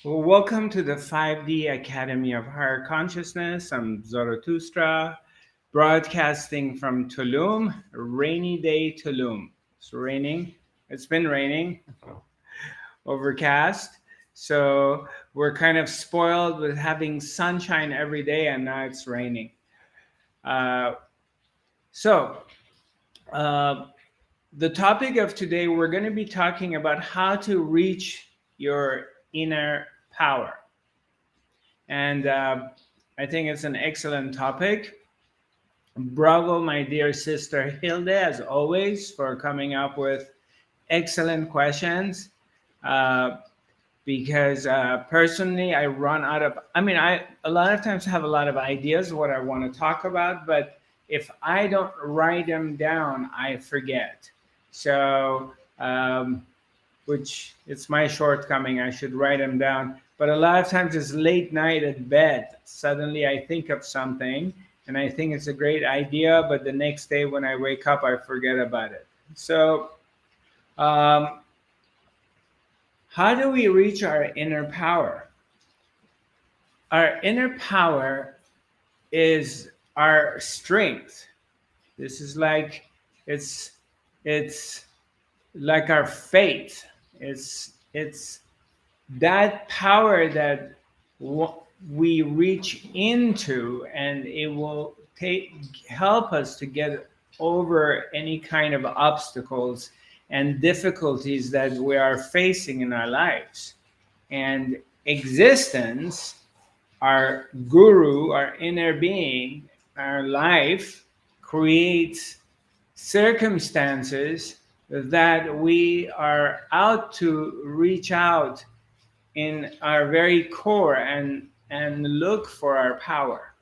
Well, welcome to the 5D Academy of Higher Consciousness. I'm Zarathustra, broadcasting from Tulum, rainy day Tulum. It's raining. It's been raining, overcast. So we're kind of spoiled with having sunshine every day, and now it's raining. Uh, so, uh, the topic of today, we're going to be talking about how to reach your inner power. And I think it's an excellent topic. Bravo, my dear sister Hilde, as always, for coming up with excellent questions. Uh, because personally, I run out of. I a lot of times have a lot of ideas what I want to talk about, but if I don't write them down, I forget. So which it's my shortcoming. I should write them down. But a lot of times it's late night at bed. Suddenly I think of something and I think it's a great idea, but the next day when I wake up, I forget about it. So, um, how do we reach our inner power? Our inner power is our strength. This is like it's it's like our faith. It's that power that we reach into, and it will help us to get over any kind of obstacles and difficulties that we are facing in our lives. And existence, our guru, our inner being, our life creates circumstances that we are out to reach out in our very core and look for our power.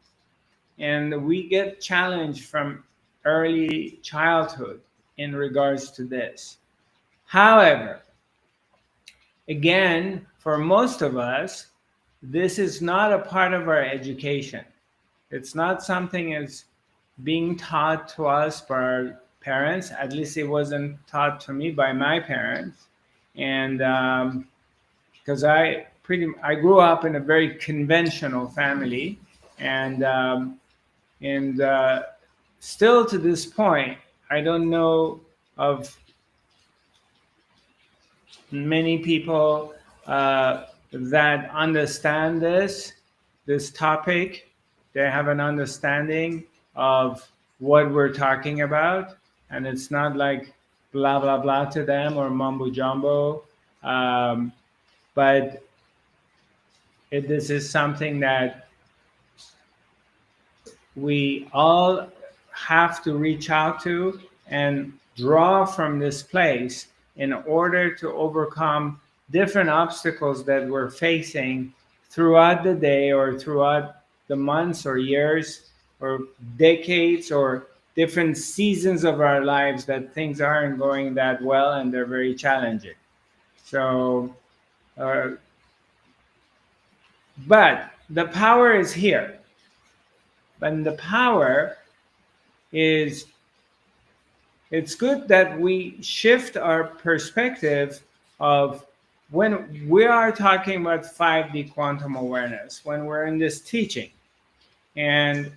And we get challenged from early childhood in regards to this. However, again, for most of us, this is not a part of our education. It's not something that's being taught to us by our parents. At least it wasn't taught to me by my parents. And because I grew up in a very conventional family, and still to this point, I don't know of many people that understand this topic. They have an understanding of what we're talking about, and it's not like blah blah blah to them or mumbo jumbo. But this is something that we all have to reach out to and draw from this place in order to overcome different obstacles that we're facing throughout the day or throughout the months or years or decades or different seasons of our lives that things aren't going that well and they're very challenging. So, uh, but the power is here. And the power is, it's good that we shift our perspective of when we are talking about 5D quantum awareness, when we're in this teaching. And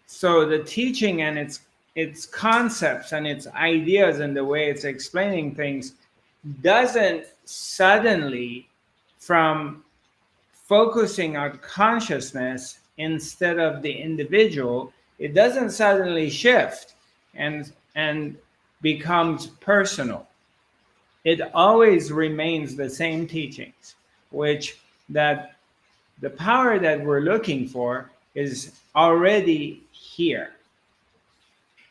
so the teaching and its concepts and its ideas and the way it's explaining things doesn't suddenly, from focusing on consciousness instead of the individual, it doesn't suddenly shift and becomes personal. It always remains the same teachings, which that the power that we're looking for is already here.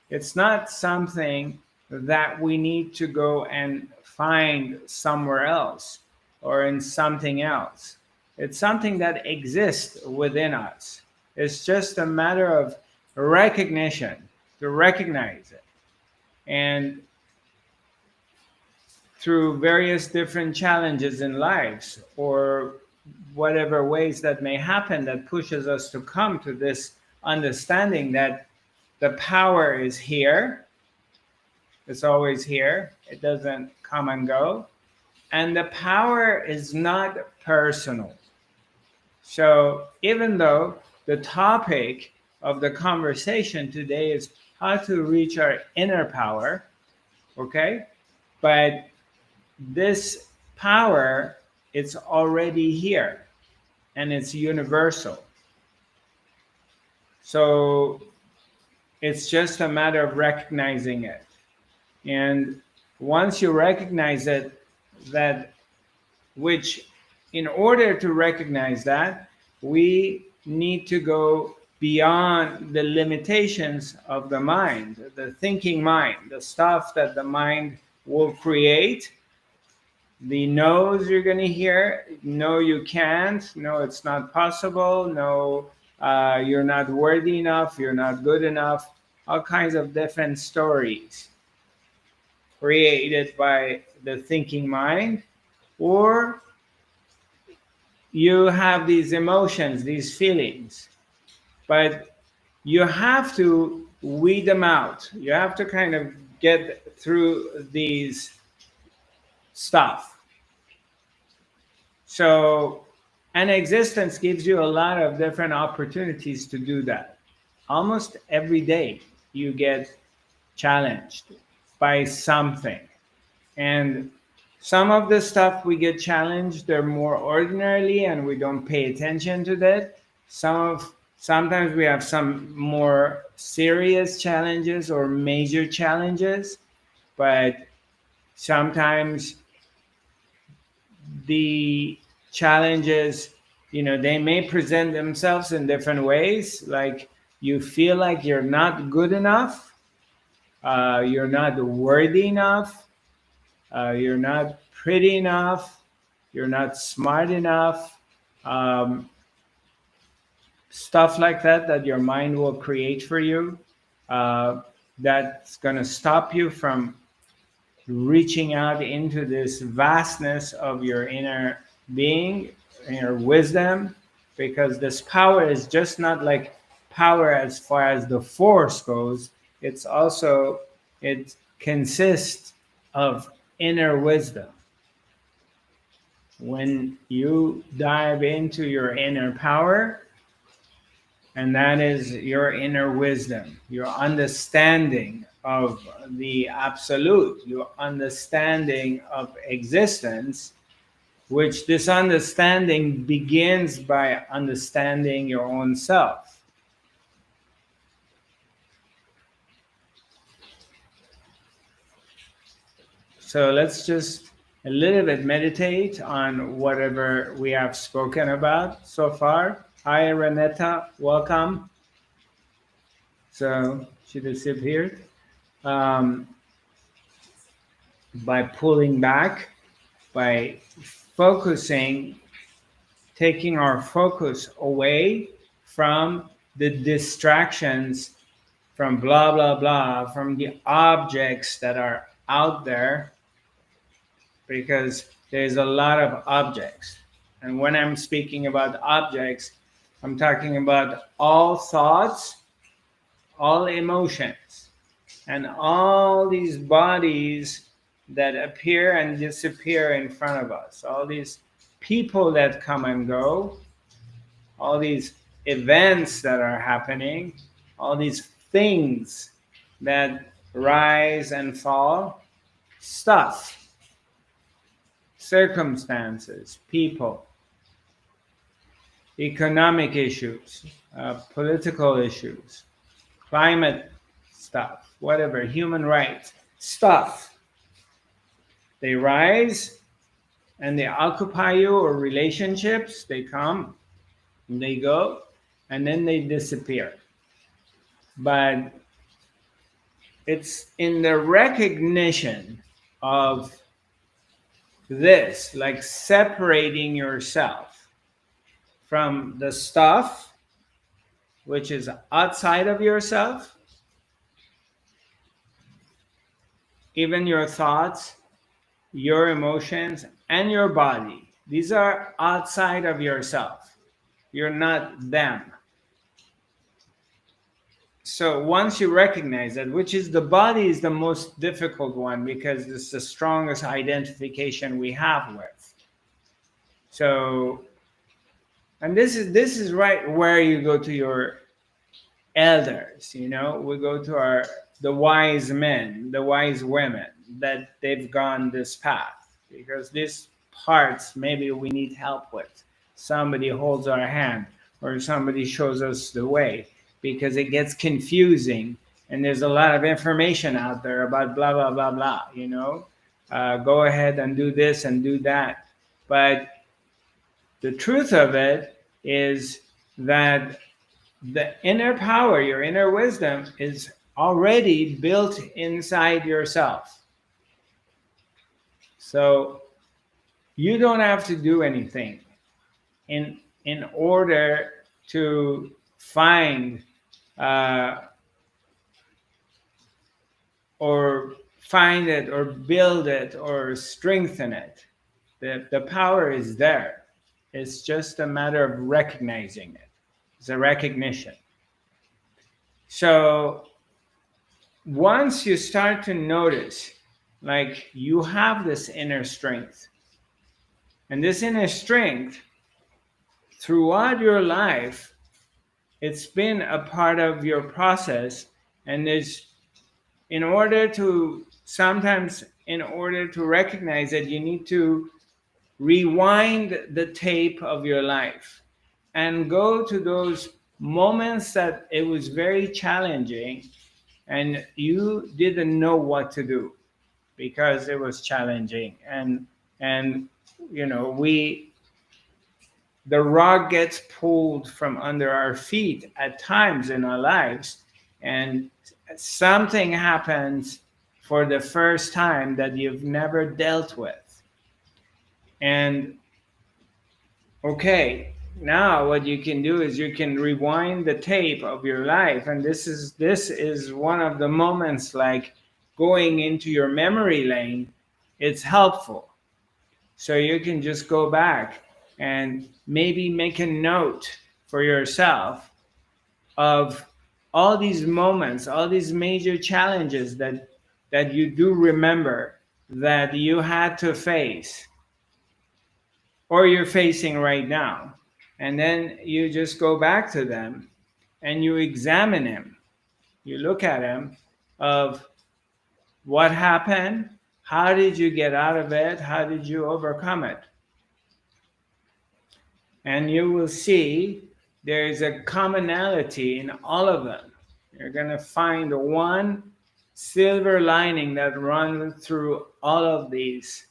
It's not something that we need to go and find somewhere else or in something else. It's something that exists within us. It's just a matter of recognition, to recognize it. And through various different challenges in lives or whatever ways that may happen that pushes us to come to this understanding that the power is here. It's always here. It doesn't come and go. And the power is not personal. So even though the topic of the conversation today is how to reach our inner power, okay? But this power, it's already here and it's universal. So it's just a matter of recognizing it. And once you recognize it, that which in order to recognize that, we need to go beyond the limitations of the mind, the thinking mind, the stuff that the mind will create. The no's you're going to hear, no, you can't, no, it's not possible, no, you're not worthy enough, you're not good enough, all kinds of different stories created by the thinking mind. Or you have these emotions, these feelings, but you have to weed them out. You have to kind of get through these stuff. So, and existence gives you a lot of different opportunities to do that. Almost every day you get challenged by something. And some of the stuff we get challenged, they're more ordinarily and we don't pay attention to that. Sometimes we have some more serious challenges or major challenges, but sometimes the challenges, they may present themselves in different ways. Like you feel like you're not good enough, you're not worthy enough, you're not pretty enough, you're not smart enough, stuff like that your mind will create for you, that's going to stop you from reaching out into this vastness of your inner being, inner wisdom, because this power is just not like power as far as the force goes. It's also, it consists of inner wisdom. When you dive into your inner power, and that is your inner wisdom, your understanding of the absolute, your understanding of existence, which this understanding begins by understanding your own self. So let's just a little bit meditate on whatever we have spoken about so far. Hi, Renetta, welcome. So she disappeared. By pulling back, by focusing, taking our focus away from the distractions, from blah, blah, blah, from the objects that are out there, because there's a lot of objects. And when I'm speaking about objects, I'm talking about all thoughts, all emotions, and all these bodies that appear and disappear in front of us, all these people that come and go, all these events that are happening, all these things that rise and fall, stuff, circumstances, people, economic issues, political issues, climate stuff, whatever, human rights stuff. They rise and they occupy you, or relationships, they come and they go and then they disappear. But it's in the recognition of this, like separating yourself from the stuff which is outside of yourself, even your thoughts, your emotions, and your body. These are outside of yourself. You're not them. So once you recognize that, which is the body is the most difficult one because it's the strongest identification we have with. So, and this is right where you go to your elders, we go to the wise men, the wise women, that they've gone this path, because these parts maybe we need help with. Somebody holds our hand or somebody shows us the way, because it gets confusing and there's a lot of information out there about blah blah blah blah, go ahead and do this and do that. But the truth of it is that the inner power, your inner wisdom, is already built inside yourself. So you don't have to do anything in order to find or find it or build it or strengthen it. The power is there. It's just a matter of recognizing it. It's a recognition. So once you start to notice, like, you have this inner strength, and this inner strength throughout your life, it's been a part of your process. And there's, sometimes in order to recognize it, you need to rewind the tape of your life and go to those moments that it was very challenging and you didn't know what to do because it was challenging. And the rug gets pulled from under our feet at times in our lives, and something happens for the first time that you've never dealt with. And okay, now what you can do is you can rewind the tape of your life, and this is one of the moments, like going into your memory lane. It's helpful, so you can just go back and maybe make a note for yourself of all these moments, all these major challenges that you do remember that you had to face or you're facing right now. And then you just go back to them and you examine them. You look at them of what happened, how did you get out of it, how did you overcome it? And you will see there's a commonality in all of them. You're going to find one silver lining that runs through all of these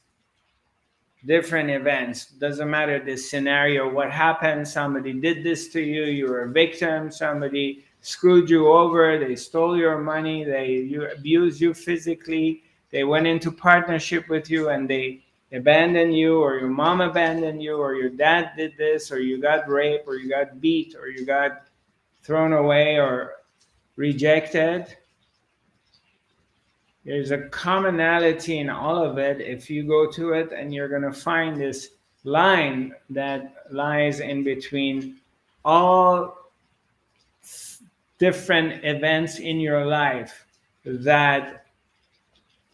different events. Doesn't matter the scenario, what happened. Somebody did this to you, you were a victim, somebody screwed you over, they stole your money, you abused you physically, they went into partnership with you and they abandoned you, or your mom abandoned you, or your dad did this, or you got raped, or you got beat, or you got thrown away or rejected. There's a commonality in all of it if you go to it, and you're going to find this line that lies in between all different events in your life that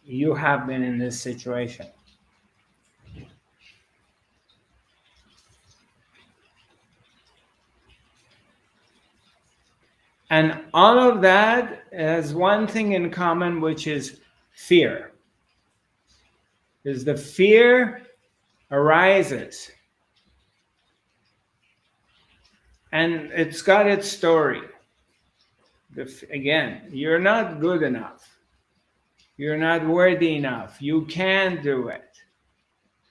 you have been in this situation. And all of that has one thing in common, which is fear. Because the fear arises. And it's got its story. Again, you're not good enough. You're not worthy enough. You can't do it.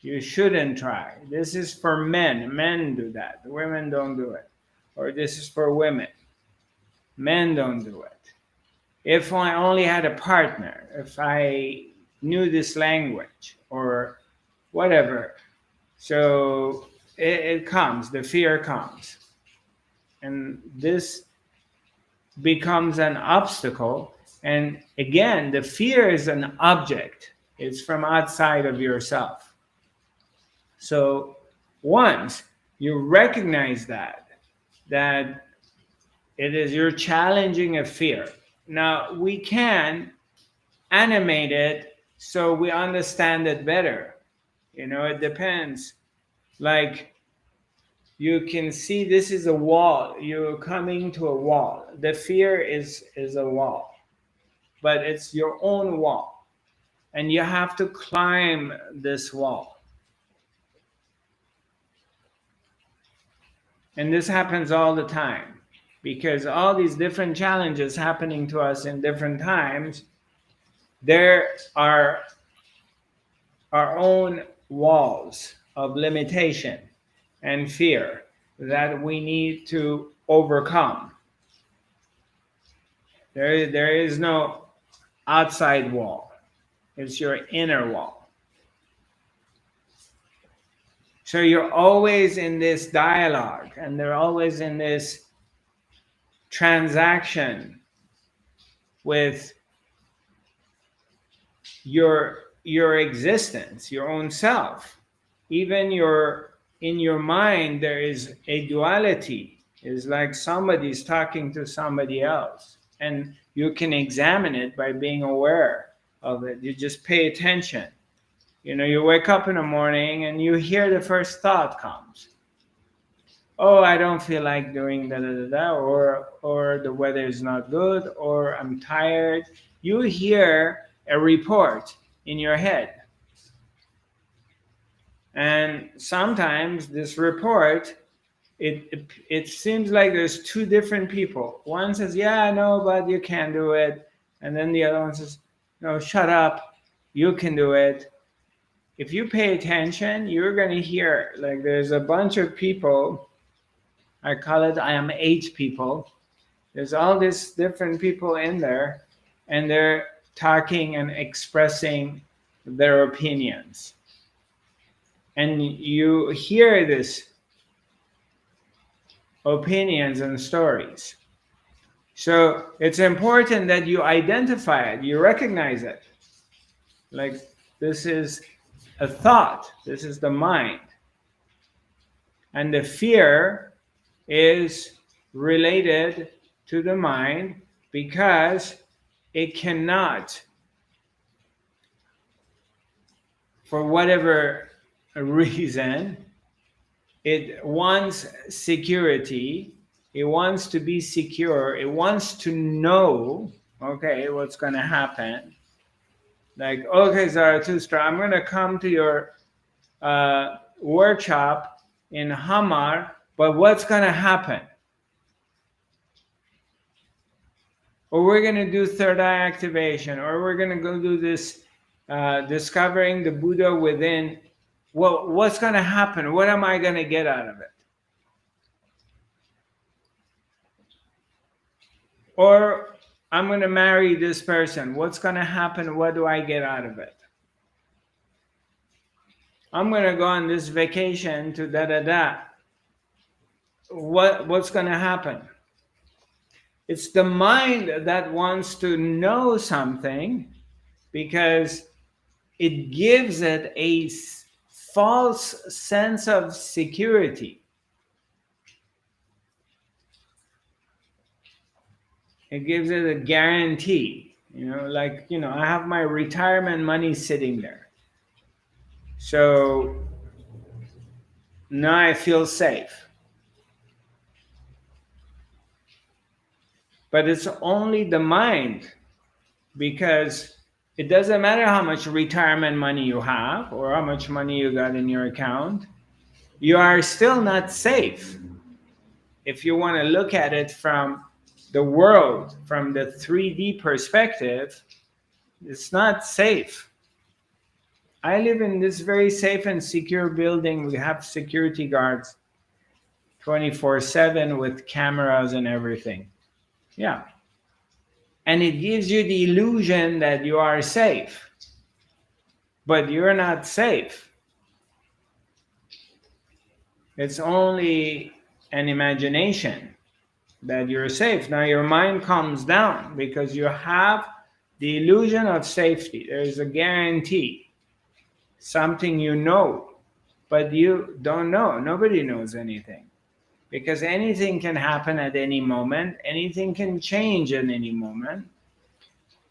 You shouldn't try. This is for men. Men do that. The women don't do it. Or this is for women. Men don't do it. If I only had a partner, if I knew this language or whatever. So it comes, the fear comes. And this becomes an obstacle. And again, the fear is an object. It's from outside of yourself. So once you recognize that It is you're challenging a fear. Now we can animate it so we understand it better. It depends. Like, you can see this is a wall. You're coming to a wall. The fear is a wall, but it's your own wall, and you have to climb this wall. And this happens all the time because all these different challenges happening to us in different times, there are our own walls of limitation and fear that we need to overcome. There is no outside wall. It's your inner wall. So you're always in this dialogue, and they're always in this transaction with your existence, your own self. Even in your mind, there is a duality. It's like somebody's talking to somebody else, and you can examine it by being aware of it. You just pay attention. You wake up in the morning and you hear the first thought comes. Oh, I don't feel like doing da da da da, or the weather is not good, or I'm tired. You hear a report in your head. And sometimes this report, it seems like there's two different people. One says, yeah, I know, but you can't do it. And then the other one says, no, shut up, you can do it. If you pay attention, you're going to hear, like, there's a bunch of people. I call it I am eight people. There's all these different people in there, and they're talking and expressing their opinions. And you hear this opinions and stories. So it's important that you identify it, you recognize it. Like, this is a thought, this is the mind. And the fear is related to the mind because it cannot, for whatever reason, it wants security, it wants to be secure, it wants to know, okay, what's going to happen. Like, okay, Zarathustra, I'm going to come to your workshop in Hamar, but what's going to happen? Or we're going to do third eye activation, or we're going to go do this discovering the Buddha within. Well, what's going to happen? What am I going to get out of it? Or I'm going to marry this person. What's going to happen? What do I get out of it? I'm going to go on this vacation to da-da-da. What's going to happen? It's the mind that wants to know something because it gives it a false sense of security. It gives it a guarantee. I have my retirement money sitting there. So now I feel safe. But it's only the mind, because it doesn't matter how much retirement money you have or how much money you got in your account, you are still not safe. If you want to look at it from the world, from the 3D perspective, it's not safe. I live in this very safe and secure building. We have security guards 24/7 with cameras and everything. Yeah. And it gives you the illusion that you are safe, but you're not safe. It's only an imagination that you're safe. Now your mind calms down because you have the illusion of safety. There's a guarantee, something you know, but you don't know. Nobody knows anything. because anything can happen at any moment, anything can change at any moment,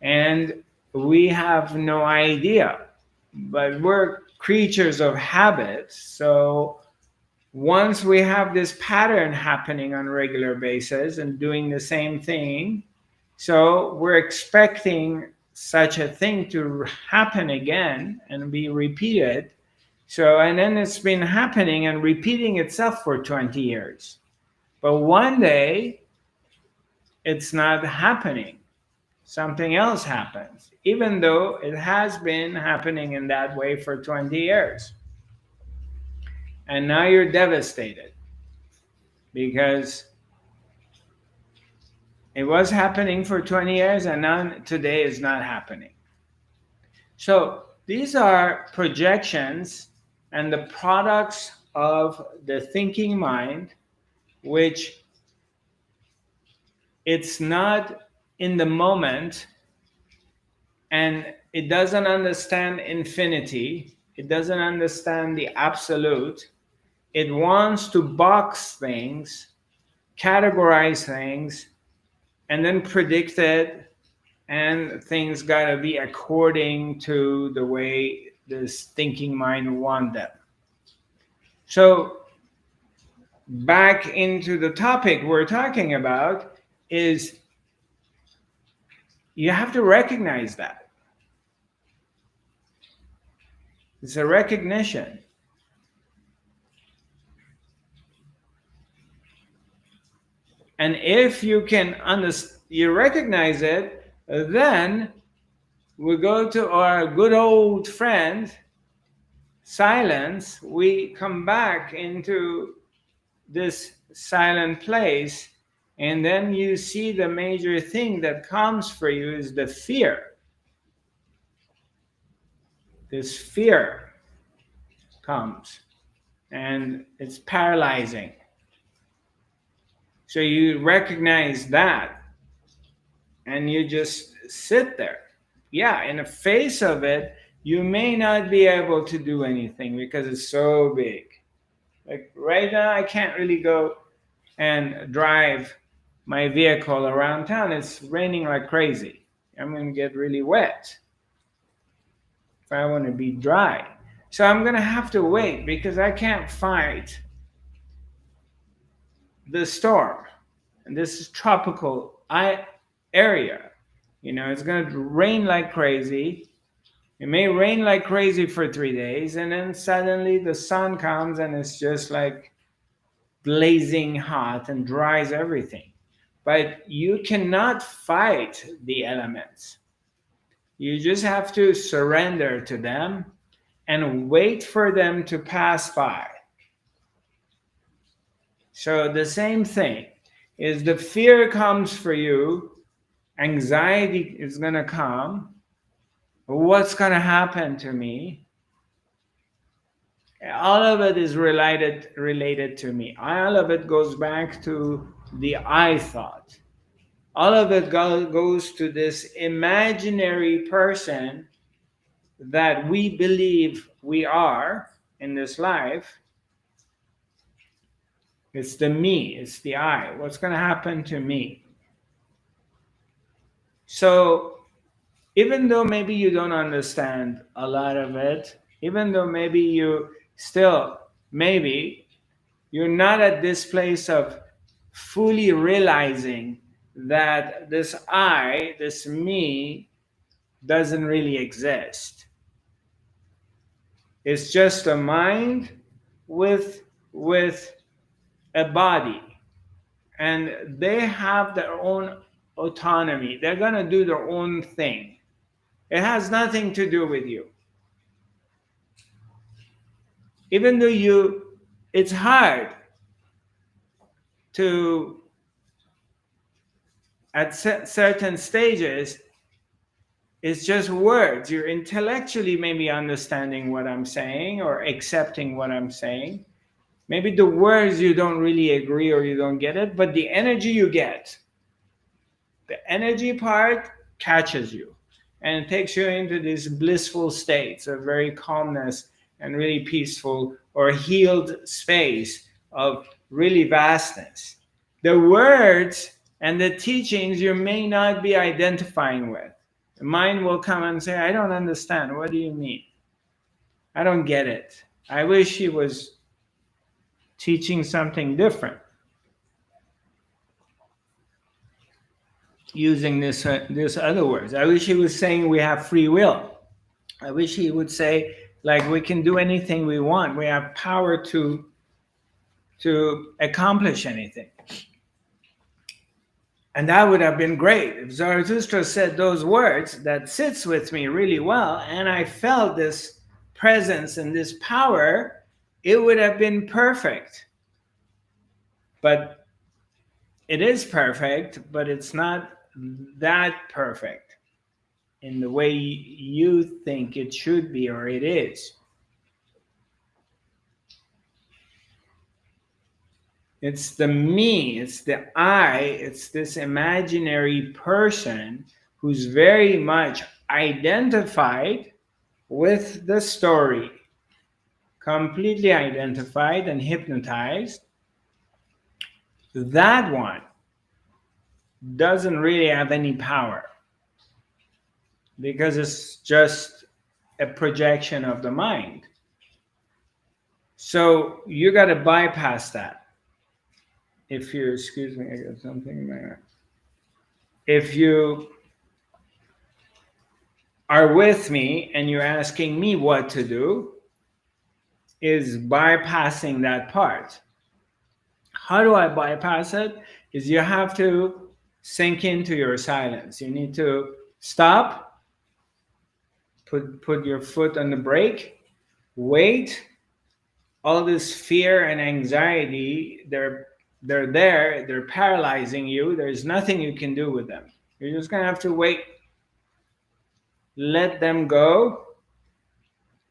and we have no idea. But we're creatures of habit, so once we have this pattern happening on a regular basis and doing the same thing, so we're expecting such a thing to happen again and be repeated. So, and then it's been happening and repeating itself for 20 years. But one day, it's not happening. Something else happens, even though it has been happening in that way for 20 years. And now you're devastated because it was happening for 20 years and now today is not happening. So these are projections and the products of the thinking mind, which it's not in the moment, and it doesn't understand infinity. It doesn't understand the absolute. It wants to box things, categorize things, and then predict it, and things got to be according to the way this thinking mind wants them. So back into the topic we're talking about is you have to recognize that. It's a recognition. And if you can you recognize it, then we go to our good old friend, silence. We come back into this silent place, and then you see the major thing that comes for you is the fear. This fear comes, and it's paralyzing. So you recognize that, and you just sit there. Yeah, in the face of it, you may not be able to do anything because it's so big. Like right now, I can't really go and drive my vehicle around town. It's raining like crazy. I'm going to get really wet if I want to be dry. So I'm going to have to wait because I can't fight the storm. And this is tropical area. You know, it's going to rain like crazy. It may rain like crazy for 3 days, and then suddenly the sun comes and it's just like blazing hot and dries everything. But you cannot fight the elements. You just have to surrender to them and wait for them to pass by. So the same thing is the fear comes for you, anxiety is going to come. What's going to happen to me? All of it is related to me. All of it goes back to the I thought. All of it goes to this imaginary person that we believe we are in this life. It's the me, it's the I. What's going to happen to me? So even though maybe you don't understand a lot of it, even though maybe you still, maybe you're not at this place of fully realizing that this I, this me, doesn't really exist. It's just a mind with a body, and they have their own autonomy. They're going to do their own thing. It has nothing to do with you. Even though it's hard to, at certain stages, it's just words. You're intellectually maybe understanding what I'm saying or accepting what I'm saying. Maybe the words you don't really agree or you don't get it, but the energy you get, the energy part catches you and takes you into these blissful states of very calmness and really peaceful or healed space of really vastness. The words and the teachings you may not be identifying with. The mind will come and say, I don't understand. What do you mean? I don't get it. I wish he was teaching something different, using this other words. I wish he was saying we have free will. I wish he would say, like, we can do anything we want. We have power to accomplish anything. And that would have been great. If Zarathustra said those words, that sits with me really well, and I felt this presence and this power, it would have been perfect. But it is perfect, but it's not that perfect in the way you think it should be or it is. It's the me, it's the I, it's this imaginary person who's very much identified with the story, completely identified and hypnotized. That one doesn't really have any power because it's just a projection of the mind. So you got to bypass that. If you, excuse me, I got something in my eye. If you are with me and you're asking me what to do, is bypassing that part. How do I bypass it? Is you have to sink into your silence. You need to stop, put your foot on the brake, wait. All this fear and anxiety, they're there, they're paralyzing you. There's nothing you can do with them. You're just gonna have to wait, let them go.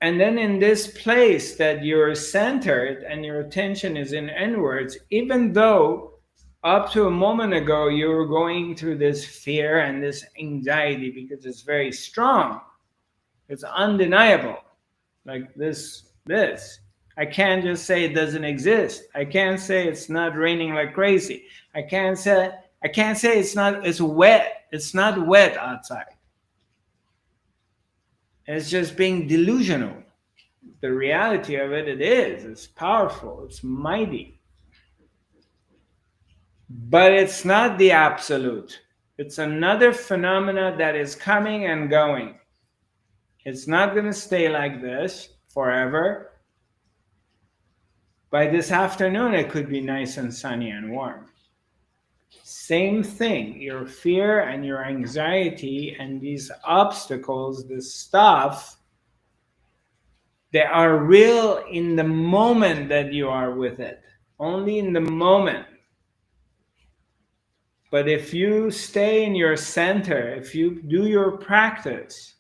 And then in this place that you're centered and your attention is in inwards, even though up to a moment ago you were going through this fear and this anxiety because it's very strong, it's undeniable. Like this. I can't just say it doesn't exist. I can't say it's not raining like crazy. I can't say it's wet. It's not wet outside. It's just being delusional. The reality of it, it is. It's powerful. It's mighty. But it's not the absolute. It's another phenomena that is coming and going. It's not going to stay like this forever. By this afternoon, it could be nice and sunny and warm. Same thing, your fear and your anxiety and these obstacles, this stuff, they are real in the moment that you are with it. Only in the moment. But if you stay in your center, if you do your practice,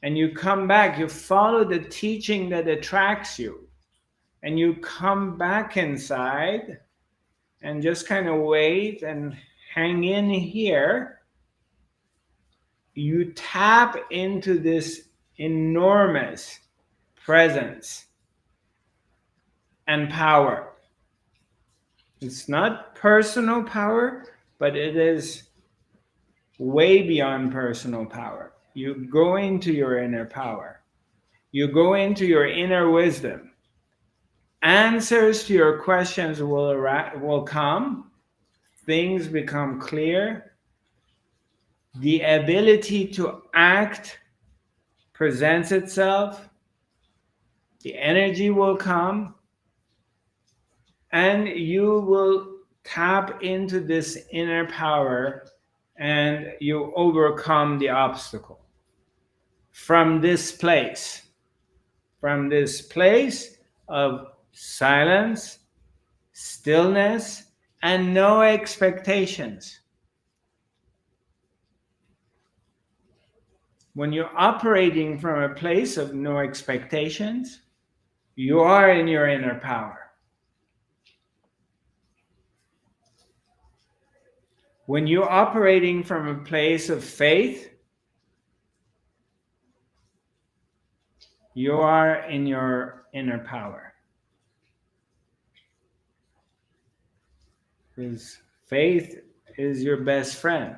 and you come back, you follow the teaching that attracts you, and you come back inside, and just kind of wait and hang in here, you tap into this enormous presence and power. It's not personal power, but it is way beyond personal power. You go into your inner power. You go into your inner wisdom. Answers to your questions will come. Things become clear. The ability to act presents itself. The energy will come. And you will tap into this inner power and you overcome the obstacle. From this place of silence, stillness, and no expectations. When you're operating from a place of no expectations, you are in your inner power. When you're operating from a place of faith, you are in your inner power. because faith is your best friend.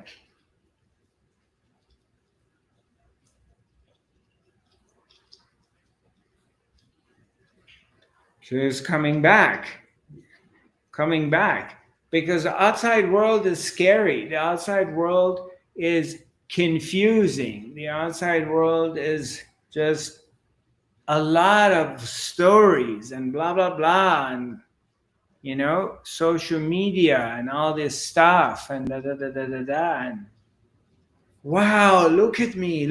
So it's coming back, because the outside world is scary. The outside world is confusing. The outside world is just a lot of stories and blah blah blah, and social media and all this stuff and da da da da da da. And wow, look at me,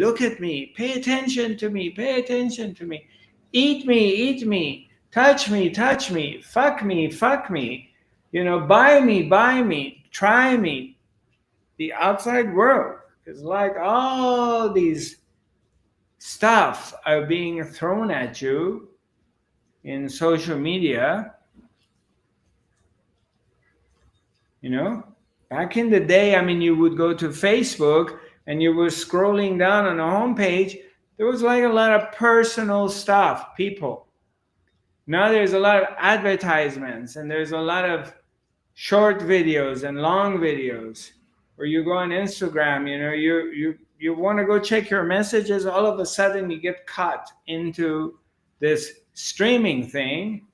pay attention to me, pay attention to me, eat me, touch me, fuck me, buy me, try me. The outside world is like all these stuff are being thrown at you in social media. Back in the day, I mean, you would go to Facebook and you were scrolling down on the homepage. There was like a lot of personal stuff, people. Now there's a lot of advertisements, and there's a lot of short videos and long videos. Or you go on Instagram, you want to go check your messages. All of a sudden, you get caught into this streaming thing,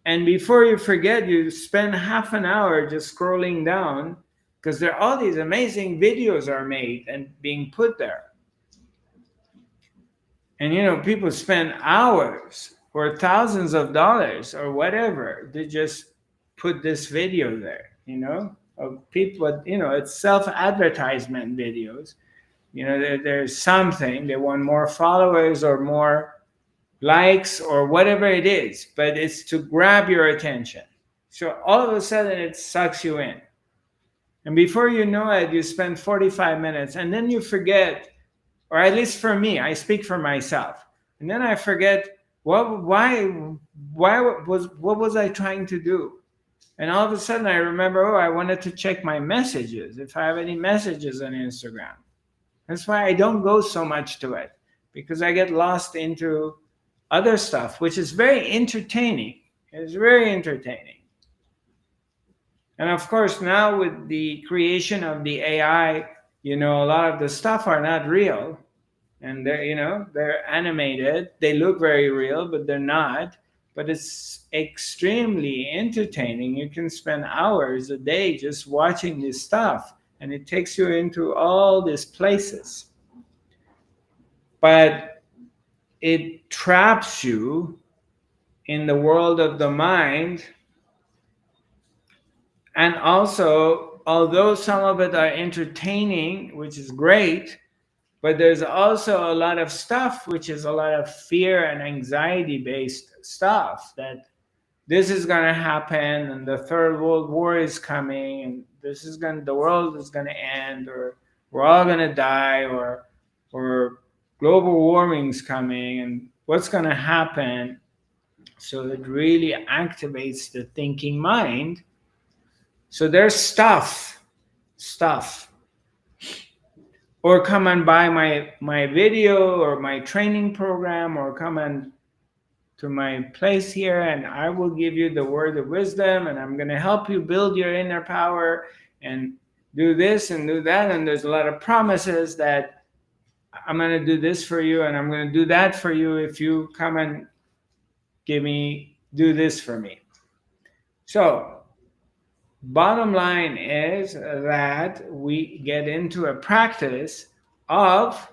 and before you forget, you spend half an hour just scrolling down, because there all these amazing videos are made and being put there. And people spend hours or thousands of dollars or whatever to just put this video there, of people. It's self-advertisement videos. There's something, they want more followers or more likes or whatever it is, but it's to grab your attention. So all of a sudden it sucks you in. And before you know it, you spend 45 minutes, and then you forget, or at least for me, I speak for myself. And then I forget what was I trying to do? And all of a sudden I remember, I wanted to check my messages, if I have any messages on Instagram. That's why I don't go so much to it, because I get lost into other stuff, which is very entertaining. It's very entertaining. And of course, now with the creation of the AI, a lot of the stuff are not real. And they're animated. They look very real, but they're not. But it's extremely entertaining. You can spend hours a day just watching this stuff, and it takes you into all these places. But it traps you in the world of the mind. And also, although some of it are entertaining, which is great, but there's also a lot of stuff which is a lot of fear and anxiety based stuff, that this is going to happen, and the third world war is coming, and the world is going to end, or we're all going to die, or global warming's coming, and what's going to happen. So it really activates the thinking mind. So there's stuff, or come and buy my video or my training program, or come and to my place here, and I will give you the word of wisdom, and I'm going to help you build your inner power and do this and do that. And there's a lot of promises that I'm going to do this for you, and I'm going to do that for you if you come and do this for me. So bottom line is that we get into a practice of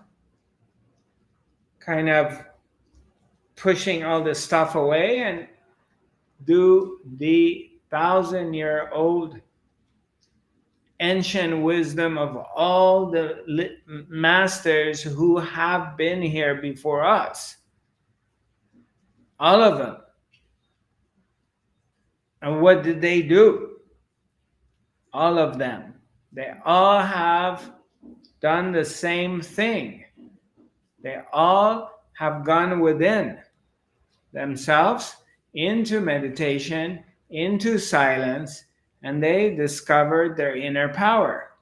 kind of pushing all this stuff away and do the 1,000-year-old ancient wisdom of all the masters who have been here before us. All of them. And what did they do? All of them. They all have done the same thing. They all have gone within themselves into meditation, into silence, and they discovered their inner power,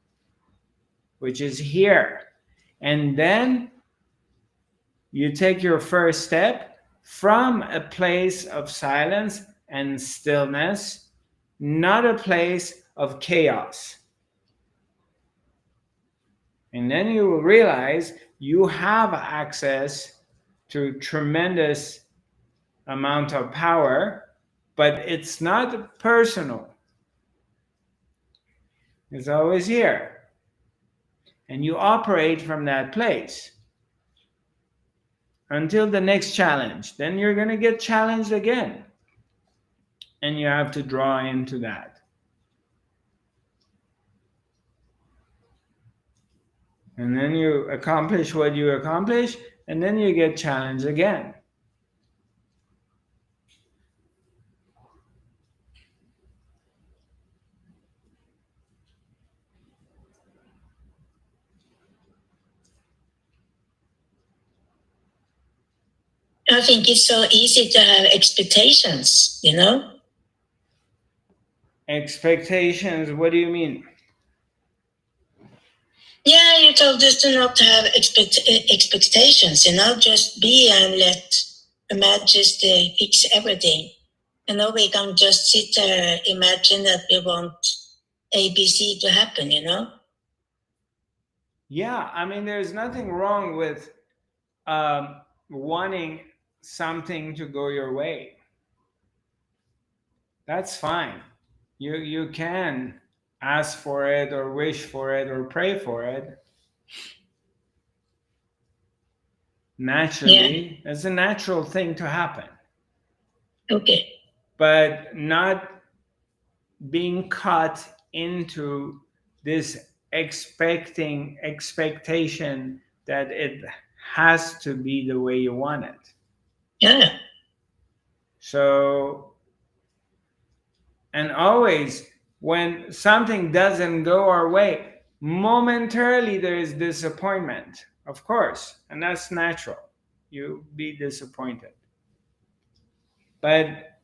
which is here. And then you take your first step from a place of silence and stillness, not a place of chaos. And then you will realize you have access to tremendous amount of power, but it's not personal. It's always here. And you operate from that place until the next challenge. Then you're going to get challenged again. And you have to draw into that. And then you accomplish what you accomplish, and then you get challenged again. I think it's so easy to have expectations, you know? Expectations, what do you mean? Yeah, you told us to not have expectations, you know, just be and let the Majesty fix everything. And now we can just sit there, imagine that we want ABC to happen, you know? Yeah, I mean, there's nothing wrong with wanting something to go your way. That's fine. You can ask for it or wish for it or pray for it. Naturally, it's a natural thing to happen. Okay. But not being caught into this expectation that it has to be the way you want it. Yeah. So, and always when something doesn't go our way, momentarily there is disappointment, of course, and that's natural. You be disappointed. But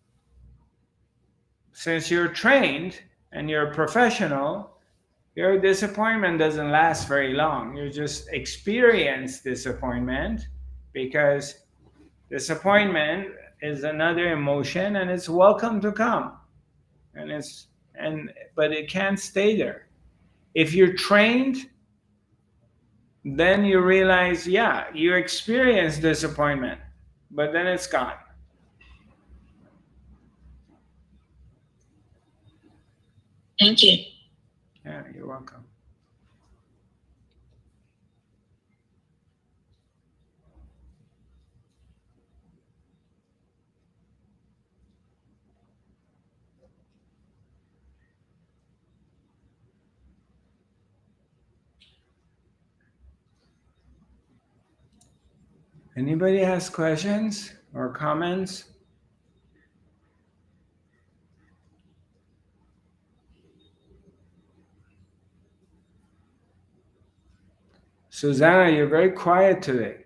since you're trained and you're a professional, your disappointment doesn't last very long. You just experience disappointment because disappointment is another emotion and it's welcome to come. But it can't stay there. If you're trained, then you realize, yeah, you experience disappointment, but then it's gone. Thank you. Yeah, you're welcome. Anybody has questions or comments? Susanna, you're very quiet today.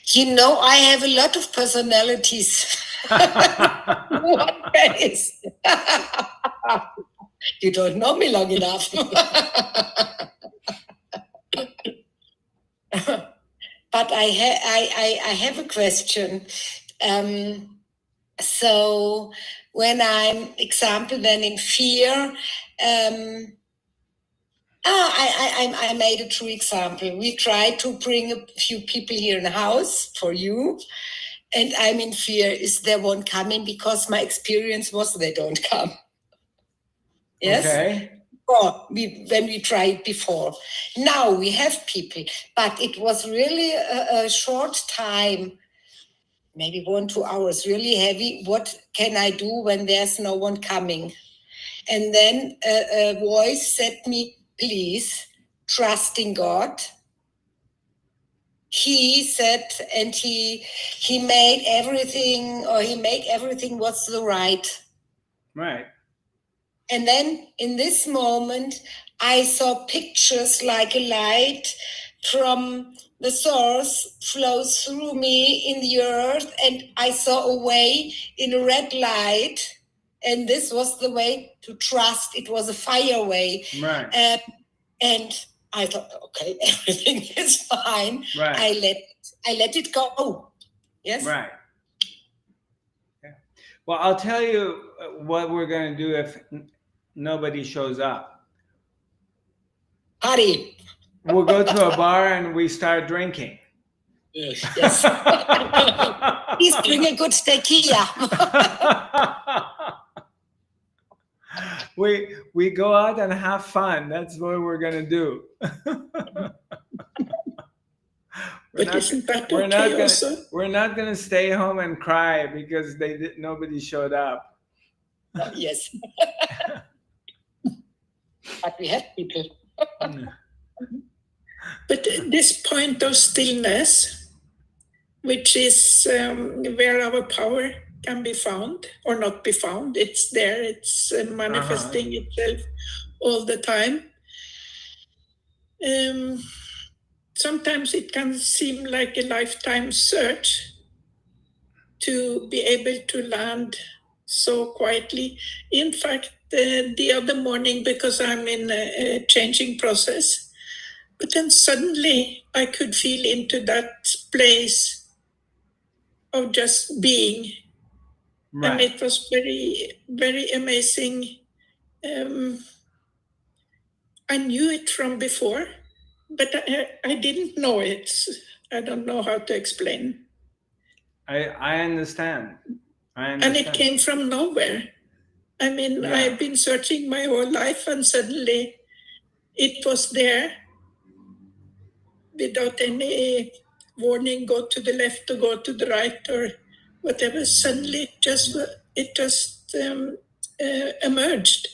You know, I have a lot of personalities. One face. You don't know me long enough. But I have a question. So when I'm, example, then in fear, I made a true example. We tried to bring a few people here in the house for you, and I'm in fear is they won't come in because my experience was they don't come. Yes. Okay. When we tried before. Now we have people, but it was really a short time, maybe 1-2 hours, really heavy. What can I do when there's no one coming? And then a voice said me, please trust in God. He said, and he made everything, or he make everything what's the right. Right. And then in this moment, I saw pictures like a light from the source flows through me in the earth, and I saw a way in a red light, and this was the way to trust. It was a fire way. Right. And I thought, okay, everything is fine. Right. I let it go. Yes. Right. Well, I'll tell you what we're going to do if nobody shows up. Hurry. We'll go to a bar and we start drinking. Yes. Yes. Please bring a good tequila. we go out and have fun. That's what we're gonna do. But isn't that we're not okay gonna also? we're not gonna stay home and cry because nobody showed up. Yes. But we have people. But this point of stillness, which is where our power can be found or not be found, it's there, it's manifesting itself all the time. Sometimes it can seem like a lifetime search to be able to land so quietly. In fact, the other morning, because I'm in a changing process, but then suddenly I could feel into that place of just being. Right. And it was very, very amazing. I knew it from before, but I didn't know it. I don't know how to explain. I understand. And it came from nowhere. I mean, Yeah. I've been searching my whole life, and suddenly it was there without any warning, go to the left or go to the right or whatever. Suddenly it just emerged.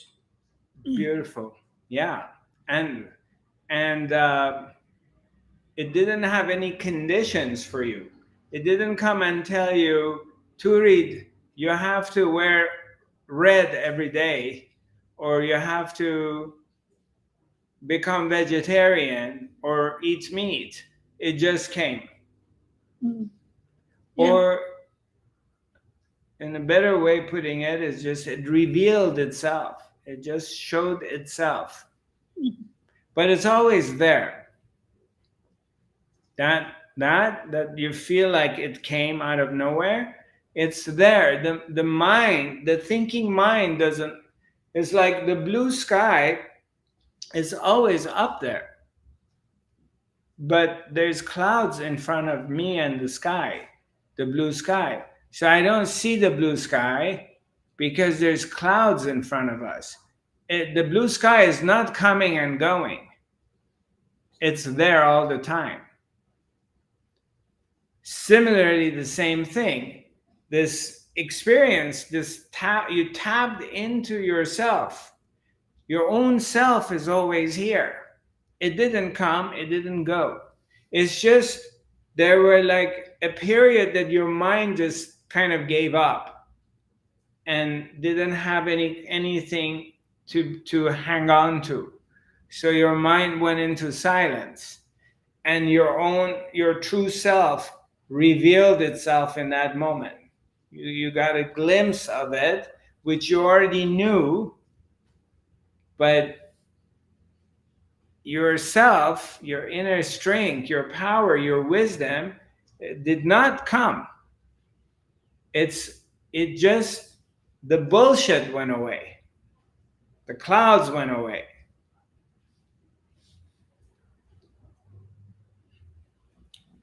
Beautiful. Yeah. And it didn't have any conditions for you. It didn't come and tell you, Turid, you have to wear red every day, or you have to become vegetarian or eat meat. It just came. Yeah. Or, in a better way putting it, is just it revealed itself. It just showed itself. But it's always there. That you feel like it came out of nowhere, it's there. The mind, the thinking mind doesn't. It's like the blue sky is always up there, but there's clouds in front of me and the sky, the blue sky. So I don't see the blue sky because there's clouds in front of us. The blue sky is not coming and going. It's there all the time. Similarly, the same thing. This experience, you tapped into yourself. Your own self is always here. It didn't come, it didn't go. It's just there were like a period that your mind just kind of gave up and didn't have anything to hang on to. So your mind went into silence, and your true self revealed itself in that moment. You got a glimpse of it, which you already knew, but yourself, your inner strength, your power, your wisdom did not come. It just, the bullshit went away. The clouds went away.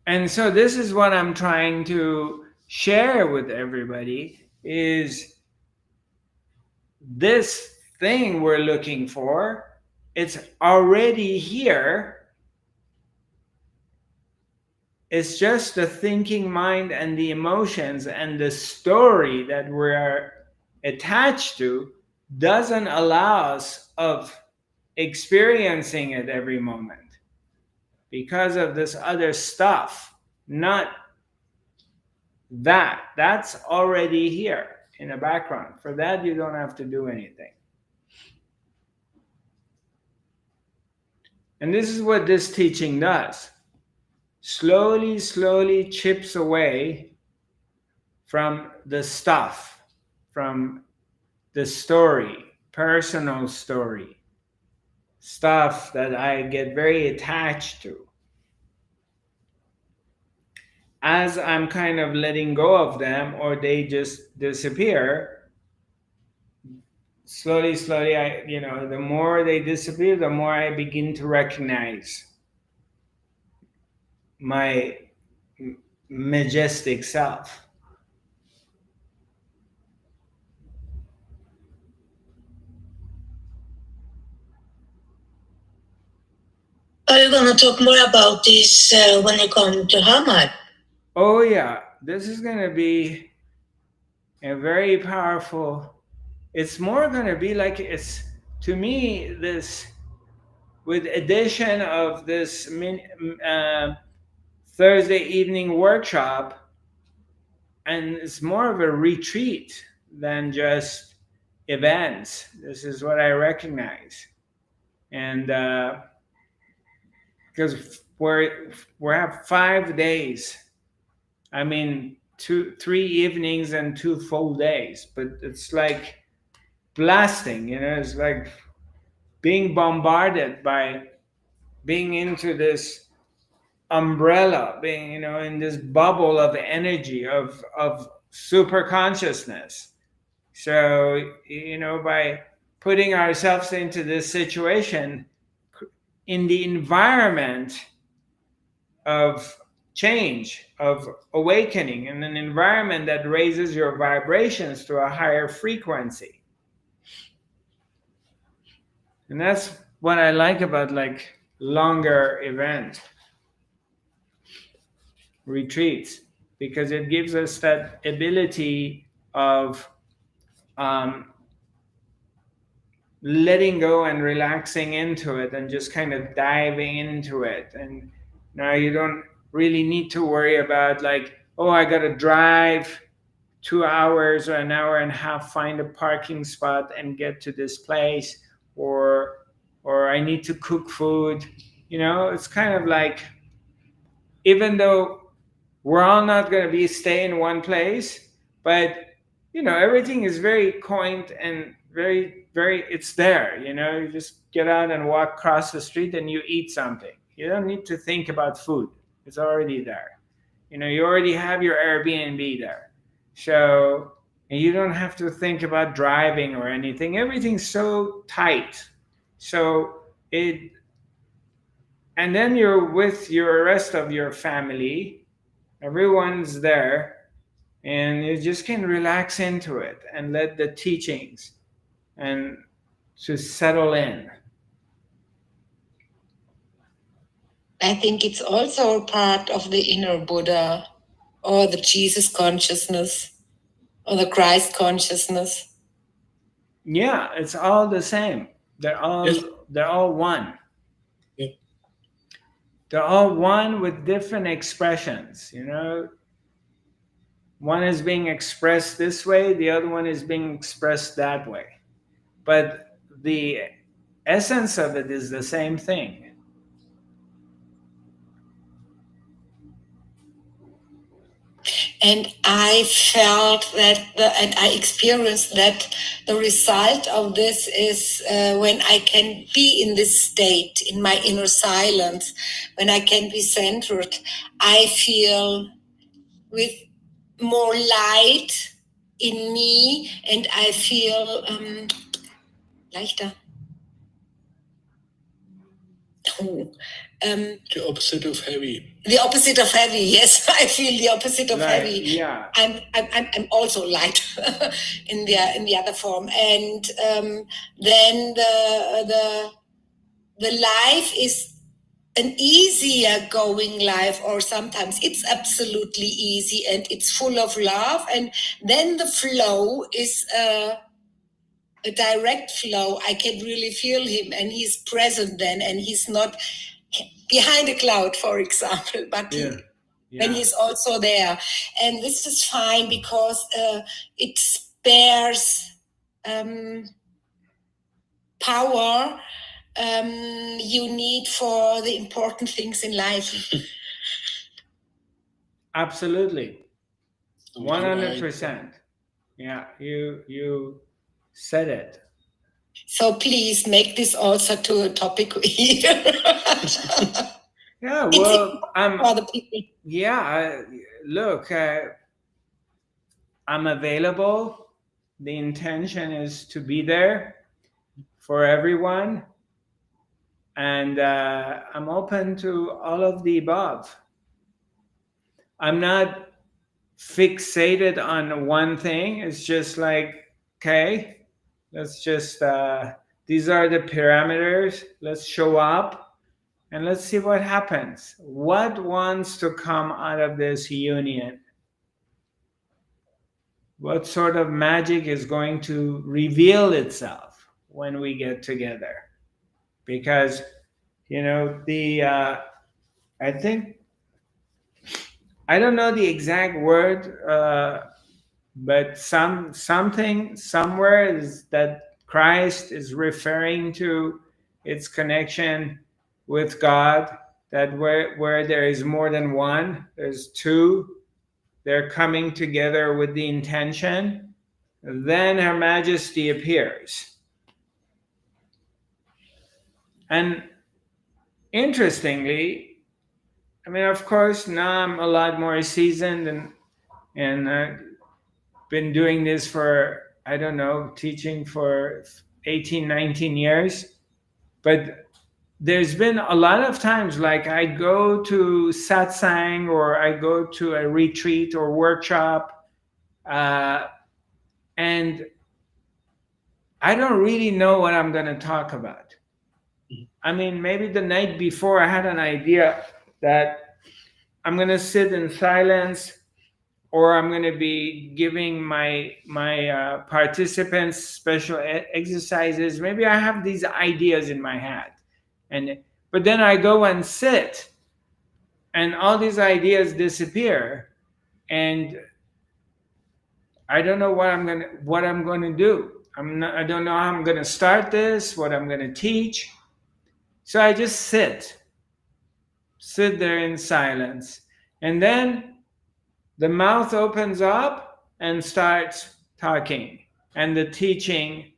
And so this is what I'm trying to share with everybody, is this thing we're looking for, it's already here. It's just the thinking mind and the emotions and the story that we're attached to doesn't allow us of experiencing it every moment because of this other stuff. Not that's already here in the background. For that, you don't have to do anything. And this is what this teaching does. Slowly chips away from the stuff, from the story, personal story, stuff that I get very attached to. as I'm kind of letting go of them or they just disappear, slowly, the more they disappear, the more I begin to recognize my majestic self. Are you going to talk more about this when you come to Hamad? Oh, yeah. This is going to be a very powerful. It's more going to be like to me, this, with addition of this Thursday evening workshop, and it's more of a retreat than just events. This is what I recognize. And because we have 5 days. I mean, 3 evenings and 2 full days, but it's like blasting. It's like being bombarded by being into this umbrella, being in this bubble of energy of super consciousness. So by putting ourselves into this situation in the environment of change, of awakening, in an environment that raises your vibrations to a higher frequency. And that's what I like about like longer event retreats, because it gives us that ability of letting go and relaxing into it and just kind of diving into it. And now you don't really need to worry about like, oh, I gotta drive 2 hours or an hour and a half, find a parking spot and get to this place, or I need to cook food. It's kind of like, even though we're all not going to be stay in one place, but everything is very quaint and very, it's there. You just get out and walk across the street and you eat something. You don't need to think about food. It's already there. You already have your Airbnb there. So, and you don't have to think about driving or anything. Everything's so tight. So and then you're with your rest of your family. Everyone's there, and you just can relax into it and let the teachings and to settle in. I think it's also a part of the inner Buddha or the Jesus consciousness or the Christ consciousness. Yeah, it's all the same. They're all one. Yeah. They're all one with different expressions. One is being expressed this way, the other one is being expressed that way. But the essence of it is the same thing. And I felt that, and I experienced that the result of this is when I can be in this state, in my inner silence, when I can be centered, I feel with more light in me, and I feel leichter. The opposite of heavy. The opposite of heavy, yes. I feel the opposite of heavy. Yeah. I'm also light in the other form, and then the life is an easier going life, or sometimes it's absolutely easy and it's full of love, and then the flow is a direct flow. I can really feel him, and he's present then, and he's not behind a cloud, for example, but when he's also there. And this is fine because it spares power you need for the important things in life. Absolutely. 100%. Yeah, you said it. So please make this also to a topic here. Yeah, It's well, important for the people. look, I'm available. The intention is to be there for everyone, and I'm open to all of the above. I'm not fixated on one thing. It's just like, okay, let's just, these are the parameters. Let's show up and let's see what happens. What wants to come out of this union? What sort of magic is going to reveal itself when we get together? Because, I think, I don't know the exact word, but something somewhere is that Christ is referring to its connection with God, that where there is more than one, there's two, they're coming together with the intention, then Her Majesty appears. And interestingly, I mean, of course, now I'm a lot more seasoned, and been doing this for, I don't know, teaching for 18, 19 years. But there's been a lot of times, like I go to satsang or I go to a retreat or workshop, uh, and I don't really know what I'm going to talk about. I mean, maybe the night before I had an idea that I'm going to sit in silence, or I'm going to be giving my participants special exercises. Maybe I have these ideas in my head, but then I go and sit, and all these ideas disappear, and I don't know what I'm going to do. I don't know how I'm going to start this, what I'm going to teach. So I just sit there in silence, and then the mouth opens up and starts talking, and the teaching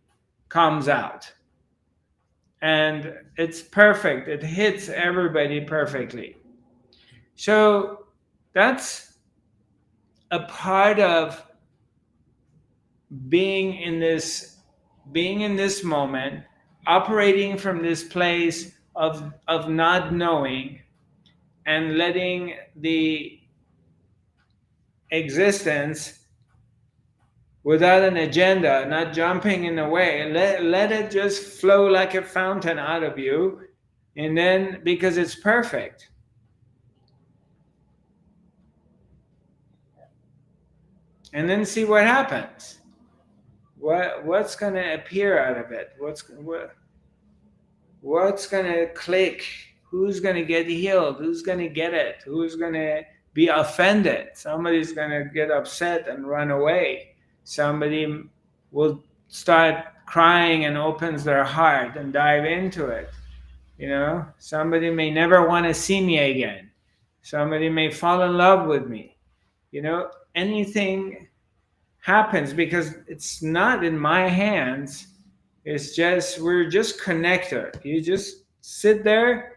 comes out. And it's perfect. It hits everybody perfectly. So that's a part of being in this moment, operating from this place of not knowing, and letting the existence without an agenda, not jumping in the way. Let it just flow like a fountain out of you. And then, because it's perfect. And then see what happens. What's going to appear out of it? What's going to click? Who's going to get healed? Who's going to get it? Who's going to be offended? Somebody's going to get upset and run away. Somebody will start crying and opens their heart and dive into it. Somebody may never want to see me again. Somebody may fall in love with me. Anything happens because it's not in my hands. It's just, we're just connected. You just sit there.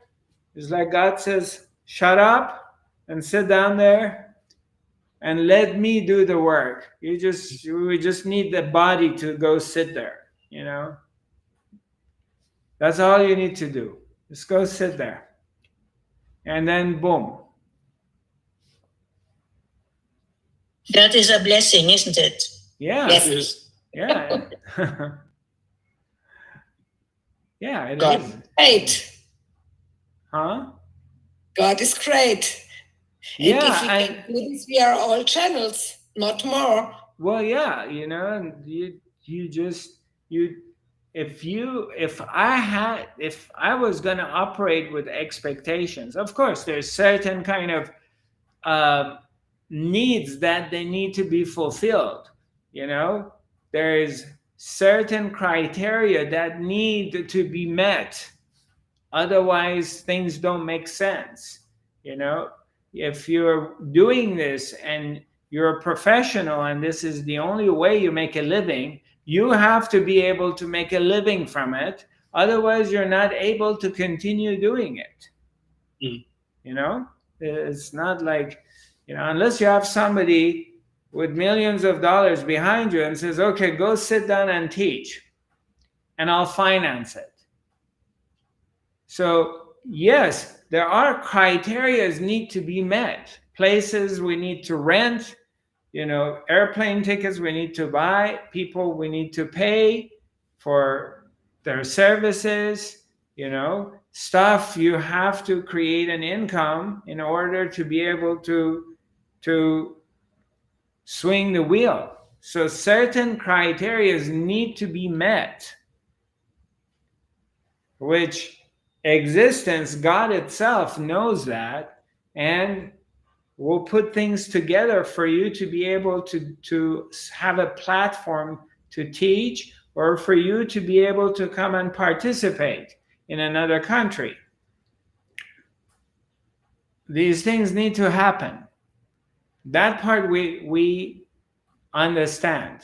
It's like God says, shut up and sit down there and let me do the work. We just need the body to go sit there. That's all you need to do. Just go sit there. And then boom. That is a blessing, isn't it? Yeah. Yes. Yeah. Yeah, it God is. is great. Huh? God is great. Yeah. And if we can do this, we are all channels, not more. Well, yeah, and if I was going to operate with expectations, of course there's certain kind of needs that they need to be fulfilled. There's certain criteria that need to be met, otherwise things don't make sense. If you're doing this and you're a professional and this is the only way you make a living, you have to be able to make a living from it. Otherwise, you're not able to continue doing it. You know, it's not like, unless you have somebody with millions of dollars behind you and says, okay, go sit down and teach, and I'll finance it. So yes, there are criteria need to be met. Places we need to rent, airplane tickets we need to buy, people we need to pay for their services, stuff you have to create an income in order to be able to swing the wheel. So certain criteria need to be met, which existence, God itself knows that, and will put things together for you to be able to have a platform to teach, or for you to be able to come and participate in another country. These things need to happen. That part we understand.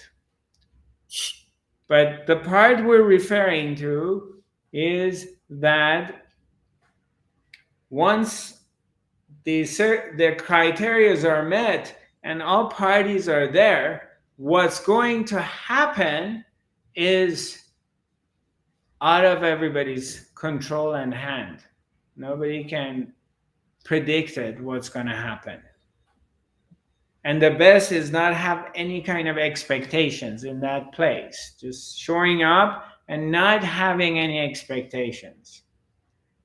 But the part we're referring to is that once the criteria are met and all parties are there, what's going to happen is out of everybody's control and hand. Nobody can predict it, what's going to happen. And the best is not have any kind of expectations in that place. Just showing up and not having any expectations.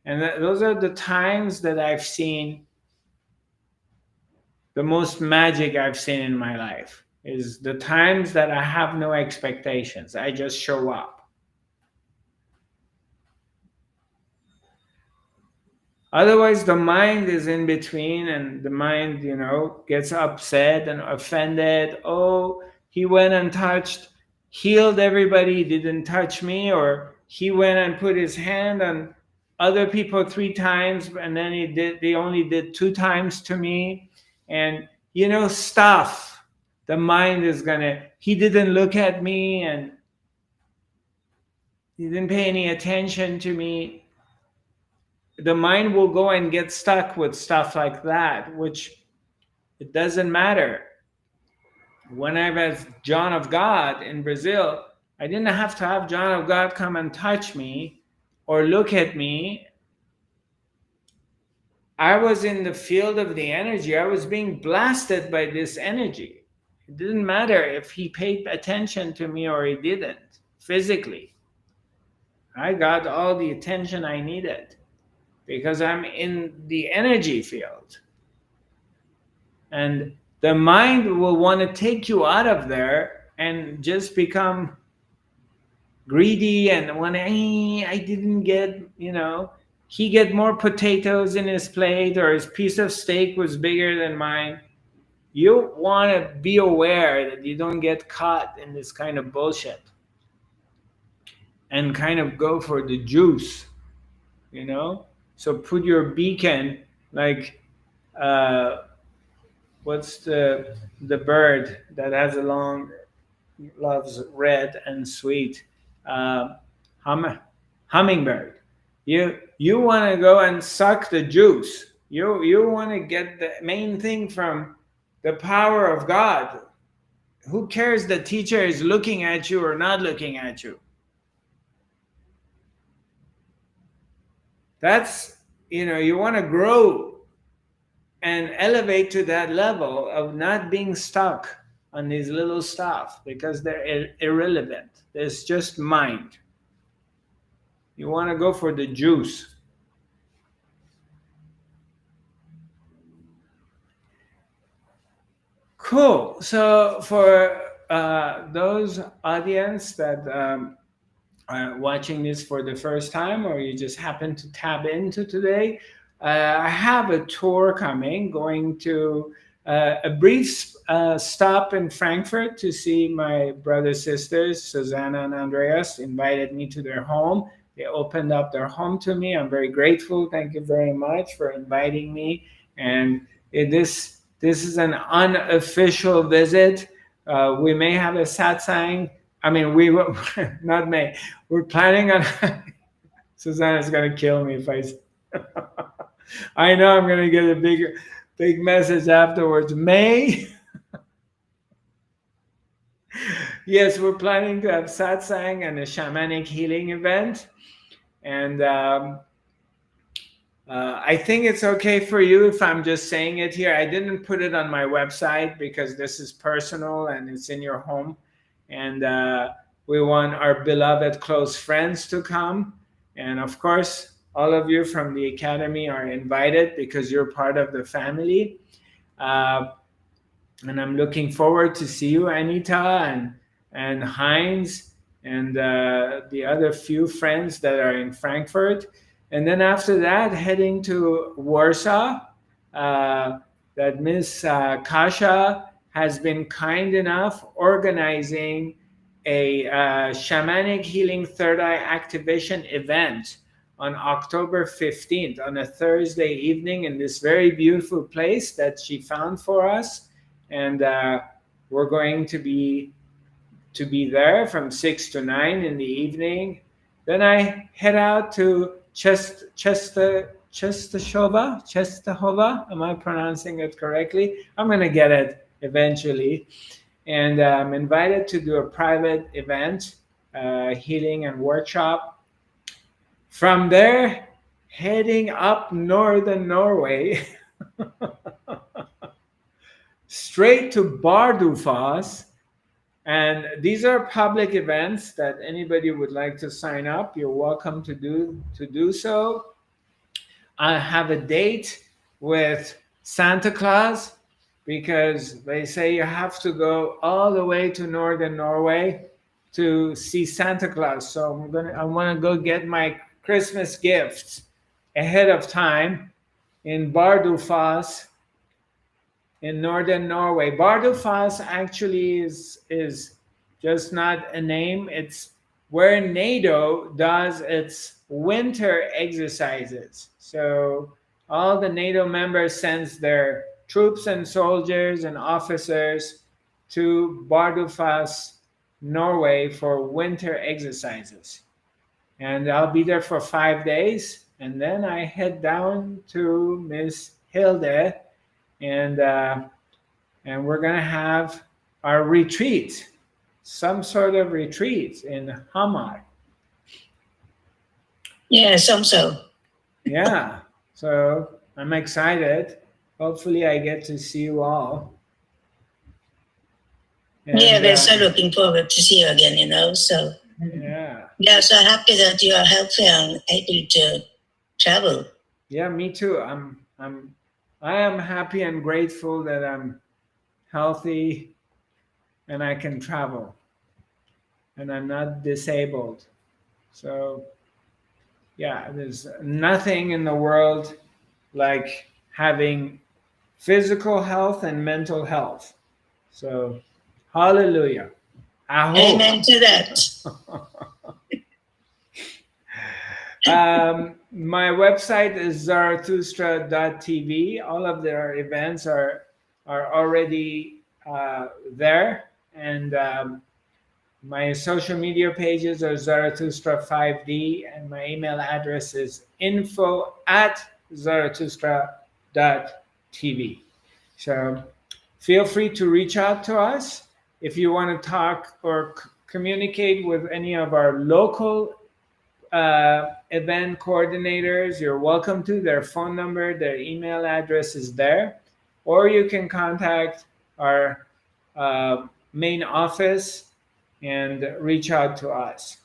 And those are the times that I've seen the most magic I've seen in my life, is the times that I have no expectations. I just show up. Otherwise, the mind is in between, and the mind, gets upset and offended. Oh, he went and healed everybody, didn't touch me. Or he went and put his hand on other people 3 times, and then they only did 2 times to me. And, stuff. The mind is he didn't look at me, and he didn't pay any attention to me. The mind will go and get stuck with stuff like that, which it doesn't matter. When I was John of God in Brazil, I didn't have to have John of God come and touch me or look at me. I was in the field of the energy. I was being blasted by this energy. It didn't matter if he paid attention to me or he didn't, physically. I got all the attention I needed, because I'm in the energy field. And the mind will want to take you out of there and just become greedy, and when I didn't get, he get more potatoes in his plate, or his piece of steak was bigger than mine. You want to be aware that you don't get caught in this kind of bullshit and kind of go for the juice, So put your beacon, like, what's the bird that has a long, loves red and sweet? Hummingbird. You want to go and suck the juice. You want to get the main thing from the power of God. Who cares the teacher is looking at you or not looking at you? That's, you want to grow and elevate to that level of not being stuck on these little stuff, because they're irrelevant. It's just mind. You want to go for the juice. Cool. So for those audience that are watching this for the first time, or you just happen to tap into today, I have a tour coming, going to a brief stop in Frankfurt to see my brothers, sisters. Susanna and Andreas invited me to their home. They opened up their home to me. I'm very grateful. Thank you very much for inviting me. And this is an unofficial visit. We may have a satsang. I mean, we will, not may. We're planning on. Susanna's gonna kill me if I. I know I'm gonna get a big message afterwards. May. Yes, we're planning to have satsang and a shamanic healing event, and I think it's okay for you if I'm just saying it here. I didn't put it on my website because this is personal and it's in your home, and we want our beloved close friends to come, and of course, all of you from the academy are invited because you're part of the family. Uh, and I'm looking forward to see you, Anita and Heinz and the other few friends that are in Frankfurt. And then after that, heading to Warsaw. Uh, that Miss Kasha has been kind enough organizing a shamanic healing third eye activation event on October 15th on a Thursday evening in this very beautiful place that she found for us, and we're going to be there from 6 to 9 in the evening. Then I head out to Chestahova. Am I pronouncing it correctly? I'm going to get it eventually. And I'm invited to do a private event, healing and workshop. From there, heading up northern Norway, straight to Bardufoss. And these are public events that anybody would like to sign up. You're welcome to do so. I have a date with Santa Claus because they say you have to go all the way to northern Norway to see Santa Claus. So I want to go get my Christmas gifts ahead of time in Bardufoss in northern Norway. Bardufoss actually is just not a name. It's where NATO does its winter exercises. So all the NATO members sends their troops and soldiers and officers to Bardufoss, Norway for winter exercises. And I'll be there for 5 days. And then I head down to Miss Hilde, and we're gonna have our retreat, some sort of retreat in Hamar. Yeah, some so. Yeah, so I'm excited. Hopefully, I get to see you all. And, yeah, we're so looking forward to see you again. So yeah, so happy that you are healthy and able to travel. Yeah, me too. I am happy and grateful that I'm healthy and I can travel and I'm not disabled. So yeah, there's nothing in the world like having physical health and mental health. So hallelujah. Amen to that. My website is Zarathustra.tv. All of their events are already there, and my social media pages are Zarathustra 5D, and my email address is info@zarathustra.tv. So feel free to reach out to us if you want to talk or communicate with any of our local event coordinators. You're welcome to. Their phone number, their email address is there, or you can contact our main office and reach out to us.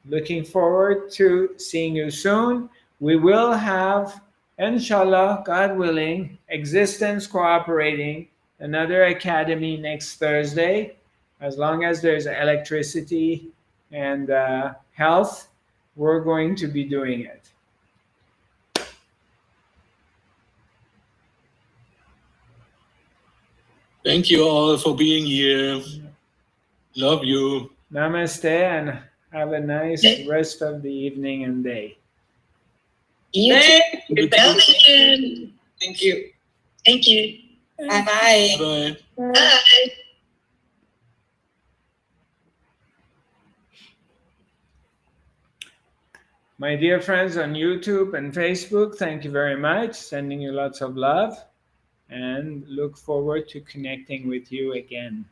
Looking forward to seeing you soon. We will have, inshallah, God willing, existence cooperating, another academy next Thursday. As long as there's electricity and health, we're going to be doing it. Thank you all for being here. Love you. Namaste and have a nice rest of the evening and day. Thank you. Thank you. Thank you. Bye-bye. Bye. Bye. My dear friends on YouTube and Facebook, thank you very much. Sending you lots of love and look forward to connecting with you again.